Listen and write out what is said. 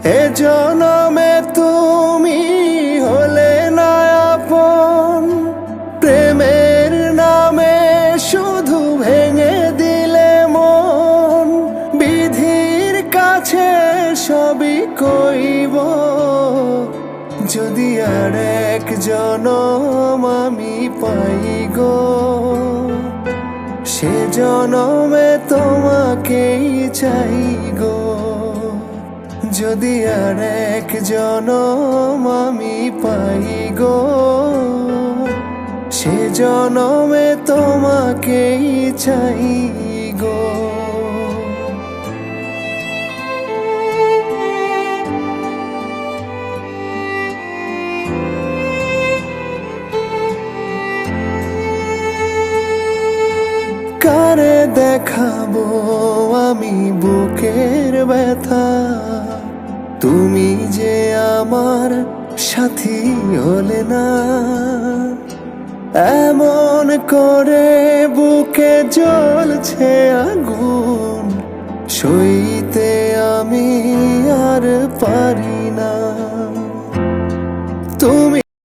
এ জনমে তুমি হলে না আপন, প্রেমের নামে শুধু ভেঙে দিলে মন। বিধির কাছে সবই কইব, যদি আর এক জনম আমি পাই গো, সে জনমে তোমাকেই চাই গো। যদি আর এক জনম আমি পাই গো, সে জনমে তোমাকেই চাই গো। কারে দেখাবো আমি বুকের ব্যথা, তুমি যে আমার সাথী হলে না। এমন করে বুকে জ্বলছে আগুন, সই